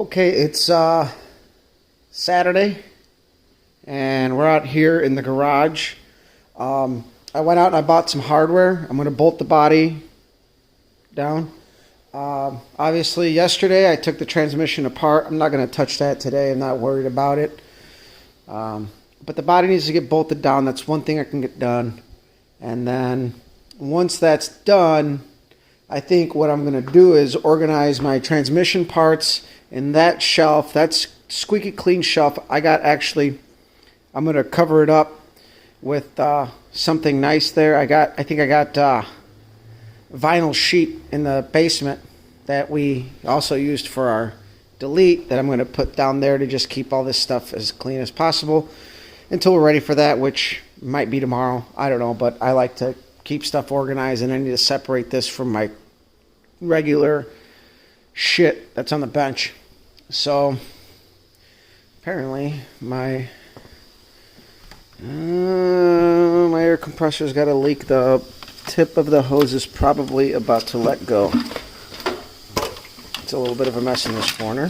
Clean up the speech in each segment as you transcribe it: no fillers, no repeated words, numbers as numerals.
Okay, it's Saturday, and we're out here in the garage. I went out and I bought some hardware. I'm going to bolt the body down. Obviously, yesterday I took the transmission apart. I'm not going to touch that today. I'm not worried about it. But the body needs to get bolted down. That's one thing I can get done. And then once that's done, I think what I'm going to do is organize my transmission parts in that shelf. That's squeaky clean shelf. I'm going to cover it up with something nice there. I think I got vinyl sheet in the basement that we also used for our delete that I'm going to put down there to just keep all this stuff as clean as possible until we're ready for that, which might be tomorrow. I don't know, but I like to keep stuff organized, and I need to separate this from my regular shit that's on the bench. So apparently my air compressor's got a leak. The tip of the hose is probably about to let go. It's a little bit of a mess in this corner.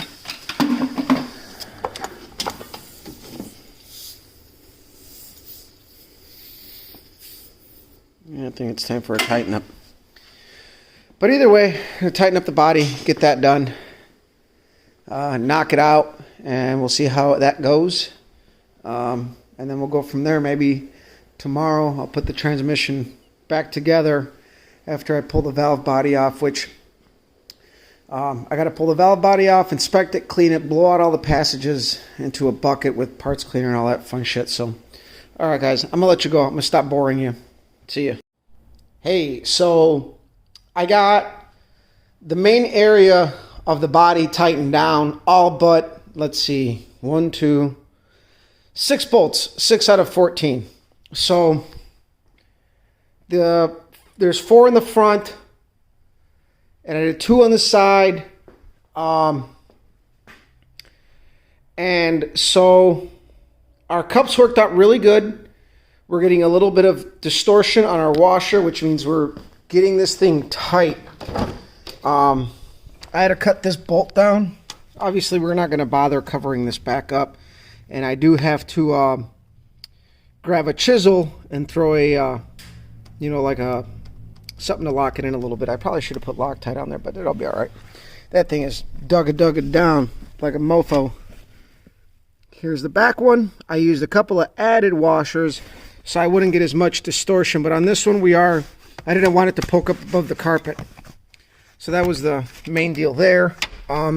Yeah, I think it's time for a tighten up. But either way, I'm going to tighten up the body, get that done, knock it out, and we'll see how that goes. And then we'll go from there. Maybe tomorrow I'll put the transmission back together after I pull the valve body off, which I got to pull the valve body off, inspect it, clean it, blow out all the passages into a bucket with parts cleaner and all that fun shit. So, all right, guys, I'm going to let you go. I'm going to stop boring you. See ya. Hey, so I got the main area of the body tightened down, all but, let's see, 6 bolts, 6 out of 14. So there's 4 in the front, and I did 2 on the side. And so our cups worked out really good. We're getting a little bit of distortion on our washer, which means we're getting this thing tight. I had to cut this bolt down. Obviously, we're not going to bother covering this back up. And I do have to grab a chisel and throw something to lock it in a little bit. I probably should have put Loctite on there, but it'll be all right. That thing is dug it down like a mofo. Here's the back one. I used a couple of added washers so I wouldn't get as much distortion. But on this one, I didn't want it to poke up above the carpet. So that was the main deal there. I'm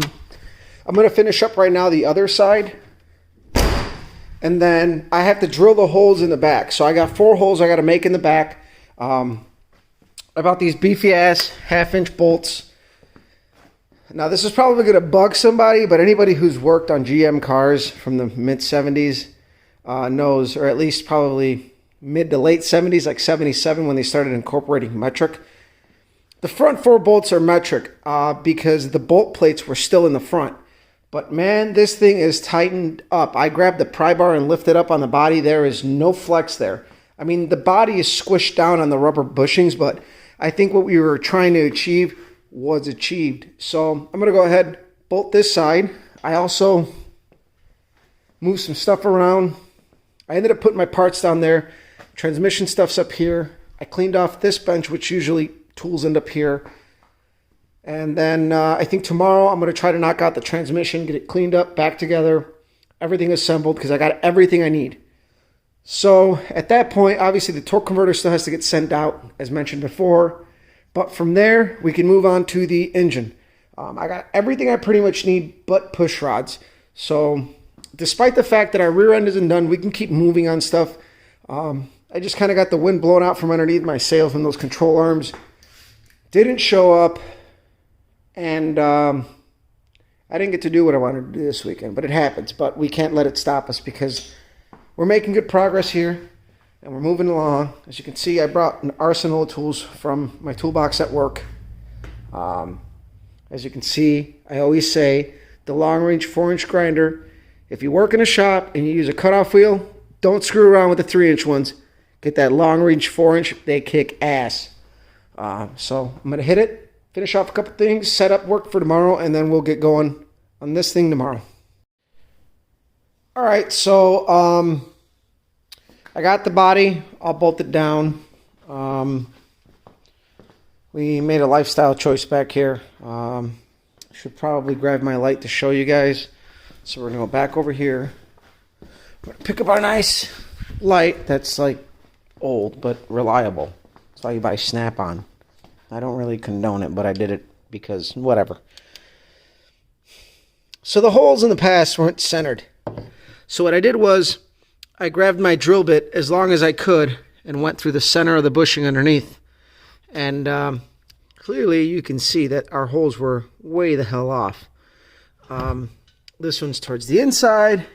going to finish up right now the other side. And then I have to drill the holes in the back. So I got 4 holes I got to make in the back. I bought these beefy ass 1/2-inch bolts. Now this is probably going to bug somebody, but anybody who's worked on GM cars from the mid-70s knows, or at least probably mid to late 70s, like 77 when they started incorporating metric. The front 4 bolts are metric because the bolt plates were still in the front. But man, this thing is tightened up. I grabbed the pry bar and lifted up on the body. There is no flex there. I mean, the body is squished down on the rubber bushings, but I think what we were trying to achieve was achieved. So I'm going to go ahead, bolt this side. I also moved some stuff around. I ended up putting my parts down there. Transmission stuff's up here. I cleaned off this bench, which usually tools end up here. And then I think tomorrow I'm going to try to knock out the transmission, get it cleaned up, back together, everything assembled, because I got everything I need. So at that point, obviously the torque converter still has to get sent out, as mentioned before. But from there, we can move on to the engine. I got everything I pretty much need but push rods. So despite the fact that our rear end isn't done, we can keep moving on stuff. I just kind of got the wind blown out from underneath my sails when those control arms didn't show up. And I didn't get to do what I wanted to do this weekend, but it happens. But we can't let it stop us because we're making good progress here and we're moving along. As you can see, I brought an arsenal of tools from my toolbox at work. As you can see, I always say the long range 4-inch grinder. If you work in a shop and you use a cutoff wheel, don't screw around with the 3-inch ones. Get that long range 4-inch. They kick ass. So I'm going to hit it, finish off a couple things, set up work for tomorrow, and then we'll get going on this thing tomorrow. All right, so I got the body all bolted down. We made a lifestyle choice back here. Should probably grab my light to show you guys. So we're gonna go back over here. We're gonna pick up our nice light that's like old but reliable. That's why you buy Snap-on. I don't really condone it, but I did it because whatever. So the holes in the past weren't centered. So what I did was I grabbed my drill bit as long as I could and went through the center of the bushing underneath. And clearly you can see that our holes were way the hell off. This one's towards the inside.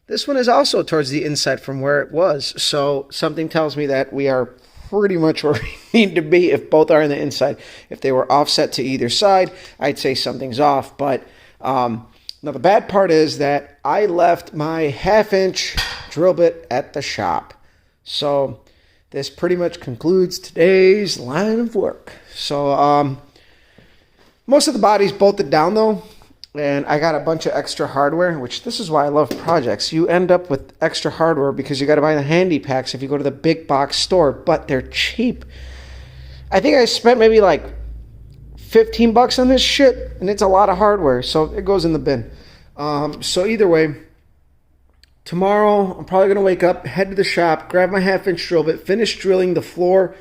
This one is also towards the inside from where it was. So something tells me that we are pretty much where we need to be if both are on the inside. If they were offset to either side, I'd say something's off. But now the bad part is that I left my 1/2-inch drill bit at the shop. So this pretty much concludes today's line of work. So most of the body's bolted down though, and I got a bunch of extra hardware, which this is why I love projects. You end up with extra hardware because you got to buy the handy packs if you go to the big box store, but they're cheap. I think I spent maybe like $15 on this shit, and it's a lot of hardware, so it goes in the bin. So either way, tomorrow I'm probably going to wake up, head to the shop, grab my 1/2-inch drill bit, finish drilling the floor,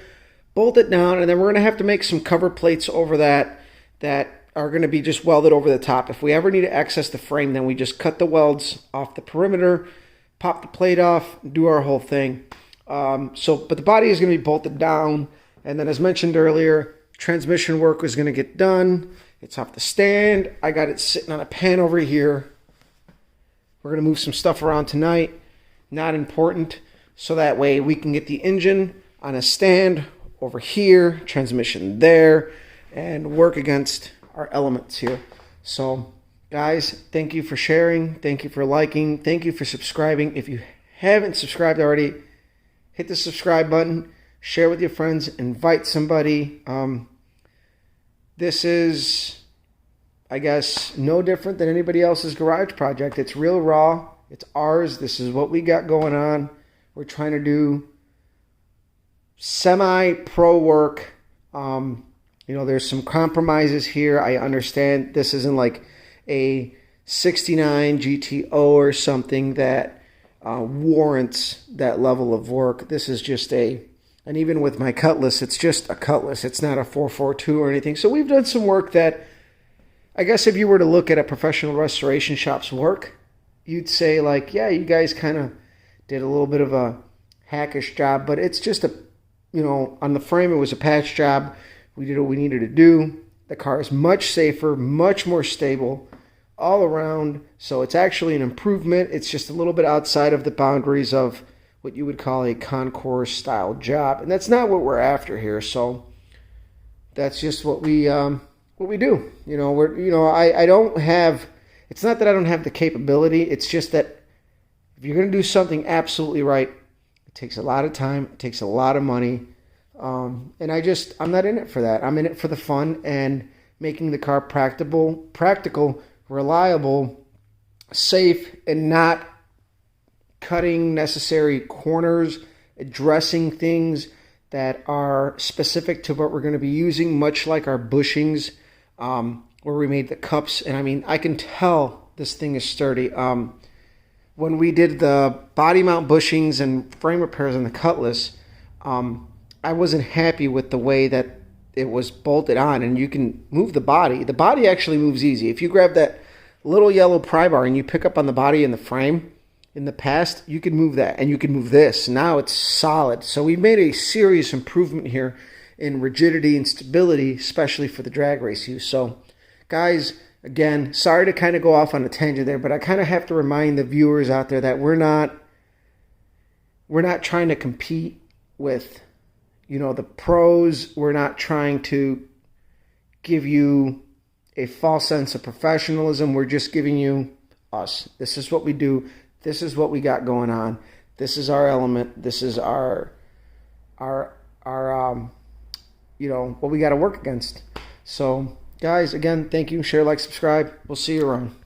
bolt it down, and then we're going to have to make some cover plates over that are going to be just welded over the top. If we ever need to access the frame, then we just cut the welds off the perimeter, pop the plate off, do our whole thing. But the body is going to be bolted down, and then as mentioned earlier, transmission work is going to get done. It's off the stand. I got it sitting on a pan over here. We're going to move some stuff around tonight. Not important. So that way we can get the engine on a stand over here, transmission there, and work against our elements here. So guys, thank you for sharing. Thank you for liking. Thank you for subscribing. If you haven't subscribed already, hit the subscribe button. Share with your friends. Invite somebody. This is, I guess, no different than anybody else's garage project. It's real raw. It's ours. This is what we got going on. We're trying to do semi-pro work. There's some compromises here. I understand this isn't like a 69 GTO or something that warrants that level of work. This is just and even with my Cutlass, it's just a Cutlass. It's not a 442 or anything. So we've done some work that, I guess if you were to look at a professional restoration shop's work, you'd say like, yeah, you guys kind of did a little bit of a hackish job, but it's just on the frame, it was a patch job. We did what we needed to do. The car is much safer, much more stable all around. So it's actually an improvement. It's just a little bit outside of the boundaries of what you would call a concours style job. And that's not what we're after here. So that's just what we do. I don't have, it's not that I don't have the capability. It's just that if you're going to do something absolutely right, it takes a lot of time. It takes a lot of money. And I'm not in it for that. I'm in it for the fun and making the car practical, reliable, safe, and not cutting necessary corners, addressing things that are specific to what we're going to be using, much like our bushings, where we made the cups. And I mean, I can tell this thing is sturdy. When we did the body mount bushings and frame repairs on the Cutlass, I wasn't happy with the way that it was bolted on, and you can move the body. The body actually moves easy. If you grab that little yellow pry bar and you pick up on the body and the frame, in the past, you could move that, and you can move this. Now it's solid. So we made a serious improvement here in rigidity and stability, especially for the drag race use. So, guys, again, sorry to kind of go off on a tangent there, but I kind of have to remind the viewers out there that we're not trying to compete with, the pros. We're not trying to give you a false sense of professionalism. We're just giving you us. This is what we do. This is what we got going on. This is our element. This is our what we got to work against. So Guys, again, thank you. Share, like, subscribe. We'll see you around.